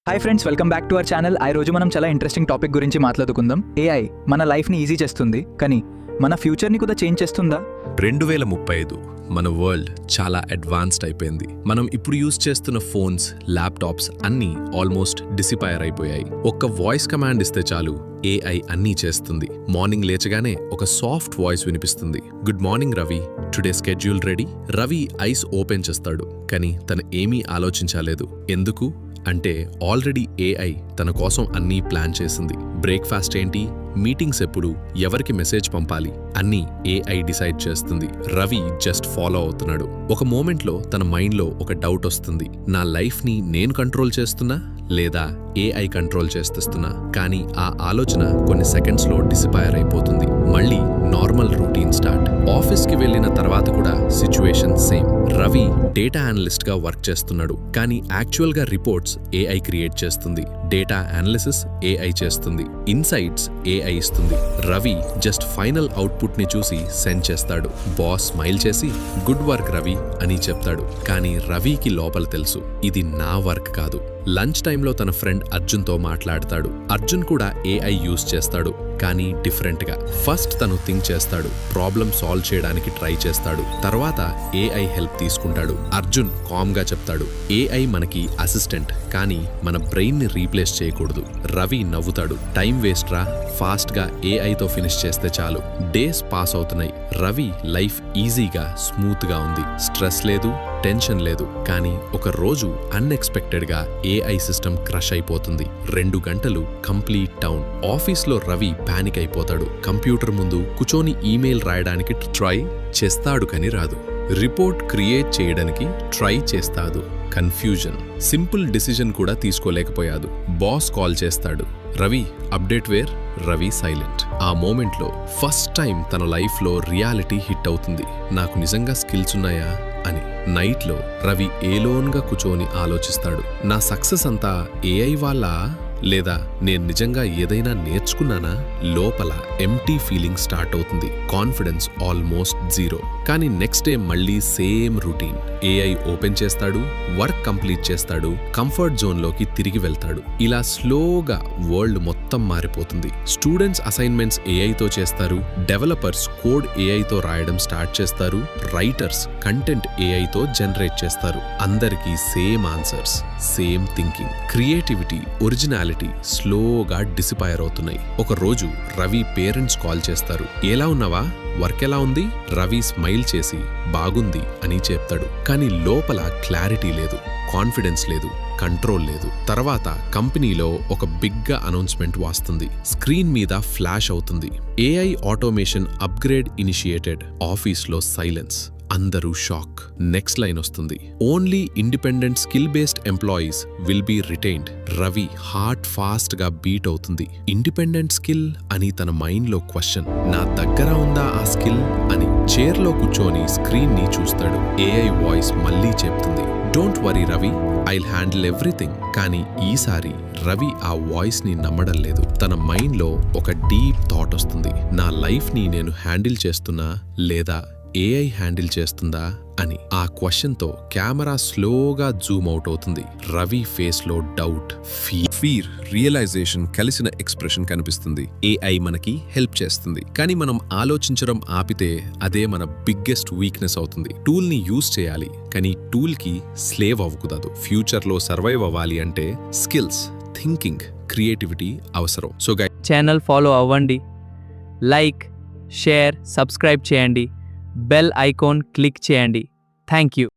Hi friends, welcome back to our channel. ఈ రోజు మనం చాలా ఇంట్రెస్టింగ్ టాపిక్ గురించి మాట్లాడుకుందాం. ఏఐ మన లైఫ్ని ఈజీ చేస్తుంది, కానీ మన ఫ్యూచర్ని కూడా చేంజ్ చేస్తుందా? 2035 మన వరల్డ్ చాలా అడ్వాన్స్డ్ అయిపోయింది. మనం ఇప్పుడు యూజ్ చేస్తున్న ఫోన్స్, ల్యాప్టాప్స్ అన్నీ ఆల్మోస్ట్ డిసిపైర్ అయిపోయాయి. ఒక్క వాయిస్ కమాండ్ ఇస్తే చాలు ఏఐ అన్నీ చేస్తుంది. మార్నింగ్ లేచగానే ఒక సాఫ్ట్ వాయిస్ వినిపిస్తుంది, good morning Ravi, today schedule ready. Ravi eyes open చేస్తాడు, కానీ తను ఏమీ ఆలోచించలేదు. ఎందుకు అంటే ఆల్రెడీ ఏఐ తన కోసం అన్నీ ప్లాన్ చేసింది. బ్రేక్ఫాస్ట్ ఏంటి, మీటింగ్స్ ఎప్పుడు, ఎవరికి మెసేజ్ పంపాలి అన్నీ ఏఐ డిసైడ్ చేస్తుంది. రవి జస్ట్ ఫాలో అవుతున్నాడు. ఒక మోమెంట్లో తన మైండ్లో ఒక డౌట్ వస్తుంది, నా లైఫ్ని నేను కంట్రోల్ చేస్తున్నా లేదా ఏఐ కంట్రోల్ చేస్తున్నా? కానీ ఆ ఆలోచన కొన్ని సెకండ్స్లో డిసిపైర్ అయిపోతుంది. మళ్ళీ నార్మల్ రొటీన్ స్టార్ట్. ఆఫీస్కి వెళ్ళిన తర్వాత కూడా situation same. Ravi data analyst గా వర్క్ చేస్తున్నాడు, కానీ యాక్చువల్గా రిపోర్ట్స్ ఏఐ క్రియేట్ చేస్తుంది, డేటా అనాలిసిస్ ఏఐ చేస్తుంది, ఇన్సైట్స్ ఏఐ ఇస్తుంది. రవి జస్ట్ ఫైనల్ అవుట్పుట్ ని చూసి సెండ్ చేస్తాడు. బాస్ స్మైల్ చేసి గుడ్ వర్క్ రవి అని చెప్తాడు. కానీ రవికి లోపల తెలుసు, ఇది నా వర్క్ కాదు. లంచ్ టైంలో తన ఫ్రెండ్ అర్జున్తో మాట్లాడతాడు. అర్జున్ కూడా ఏఐ యూజ్ చేస్తాడు, కానీ డిఫరెంట్గా. ఫస్ట్ తను థింక్ చేస్తాడు, ప్రాబ్లం సాల్వ్ చేయడానికి ట్రై చేస్తాడు, తర్వాత ఏఐ హెల్ప్ తీసుకుంటాడు. అర్జున్ కామ్గా చెప్తాడు, ఏఐ మనకి అసిస్టెంట్, కానీ మన బ్రెయిన్ ని రీప్లేస్ చేయకూడదు. రవి నవ్వుతాడు, టైం వేస్ట్ రా, ఫాస్ట్గా ఏఐతో ఫినిష్ చేస్తే చాలు. డేస్ పాస్ అవుతున్నాయి. రవి లైఫ్ ఈజీగా స్మూత్గా ఉంది, స్ట్రెస్ లేదు, టెన్షన్ లేదు. కానీ ఒక రోజు అన్ఎక్స్పెక్టెడ్గా ఏఐ సిస్టమ్ క్రష్ అయిపోతుంది. 2 గంటలు కంప్లీట్ డౌన్. ఆఫీస్లో రవి పానిక్ అయిపోతాడు. కంప్యూటర్ ముందు కూర్చొని ఈమెయిల్ రాయడానికి ట్రై చేస్తాడు, కానీ రాదు. రిపోర్ట్ క్రియేట్ చేయడానికి ట్రై చేస్తాడు, కన్ఫ్యూజన్. సింపుల్ డిసిజన్ కూడా తీసుకోలేకపోయాడు. బాస్ కాల్ చేస్తాడు, Ravi update where. Ravi silent. ఆ మోమెంట్లో ఫస్ట్ టైం తన లైఫ్లో రియాలిటీ హిట్ అవుతుంది, నాకు నిజంగా స్కిల్స్ ఉన్నాయా అని. నైట్లో రవి ఏలోన్గా కూర్చొని ఆలోచిస్తాడు, నా సక్సెస్ అంతా ఏఐ వాళ్ళ లేదా నేను నిజంగా ఏదైనా నేర్చుకున్నానా? లోపల ఎంటీ ఫీలింగ్ స్టార్ట్ అవుతుంది. Confidence almost zero. కానీ నెక్స్ట్ డే మళ్ళీ సేమ్ రొటీన్. ఏఐ ఓపెన్ చేస్తాడు, వర్క్ కంప్లీట్ చేస్తాడు, కంఫర్ట్ జోన్లోకి తిరిగి వెళ్తాడు. ఇలా స్లోగా వరల్డ్ మొత్తం మారిపోతుంది. స్టూడెంట్స్ అసైన్మెంట్స్ ఏఐతో చేస్తారు, డెవలపర్స్ కోడ్ ఏఐతో రాయడం స్టార్ట్ చేస్తారు, రైటర్స్ కంటెంట్ ఏఐతో జనరేట్ చేస్తారు. అందరికీ same answers, same thinking. Creativity, originality స్లోగా డిసిపైర్ అవుతున్నాయి. ఒక రోజు రవి పేరెంట్స్ కాల్ చేస్తారు, ఎలా ఉన్నావా, వర్క్ ఎలా ఉంది? రవి స్మైల్ చేసి బాగుంది అని చెప్తాడు, కానీ లోపల క్లారిటీ లేదు, కాన్ఫిడెన్స్ లేదు, కంట్రోల్ లేదు. తర్వాత కంపెనీలో ఒక బిగ్గా అనౌన్స్మెంట్ వస్తుంది. స్క్రీన్ మీద ఫ్లాష్ అవుతుంది, ఏఐ ఆటోమేషన్ అప్గ్రేడ్ ఇనిషియేటెడ్. ఆఫీస్లో సైలెన్స్, అందరూ షాక్. నెక్స్ట్ లైన్ వస్తుంది, only independent skill based employees will be retained. Ravi heart fast గా బీట్ అవుతుంది. ఇండిపెండెంట్ స్కిల్ అని తన మైండ్ లో క్వశ్చన్, నా దగ్గర ఉందా ఆ స్కిల్ అని. చైర్ లో కూర్చొని స్క్రీన్ ని చూస్తాడు. ఏఐ వాయిస్ మళ్ళీ చెప్తుంది, don't worry Ravi, I'll handle everything. కానీ ఈసారి రవి ఆ వాయిస్ ని నమ్మడం లేదు. తన మైండ్ లో ఒక డీప్ థాట్ వస్తుంది, నా లైఫ్ ని నేను హ్యాండిల్ చేస్తున్నా లేదా ఏఐ హ్యాండిల్ చేస్తుందా అని. ఆ క్వశ్చన్ తో కెమెరా స్లోగా జూమ్ అవుట్ అవుతుంది. రవి ఫేస్ లో డౌట్, ఫీర్, రియలైజేషన్ కలిసిన ఎక్స్ప్రెషన్ కనిపిస్తుంది. ఏఐ మనకి హెల్ప్ చేస్తుంది, కానీ మనం ఆలోచించడం ఆపితే అదే మన బిగ్గెస్ట్ వీక్నెస్ అవుతుంది. టూల్ ని యూజ్ చేయాలి, కానీ టూల్ కి స్లేవ్ అవ్వకూడదు. ఫ్యూచర్ లో సర్వైవ్ అవ్వాలి అంటే స్కిల్స్, థింకింగ్, క్రియేటివిటీ అవసరం. సో ఛానల్ ఫాలో అవ్వండి, లైక్, షేర్, సబ్స్క్రైబ్ చేయండి, బెల్ ఐకాన్ క్లిక్ చేయండి. Thank you.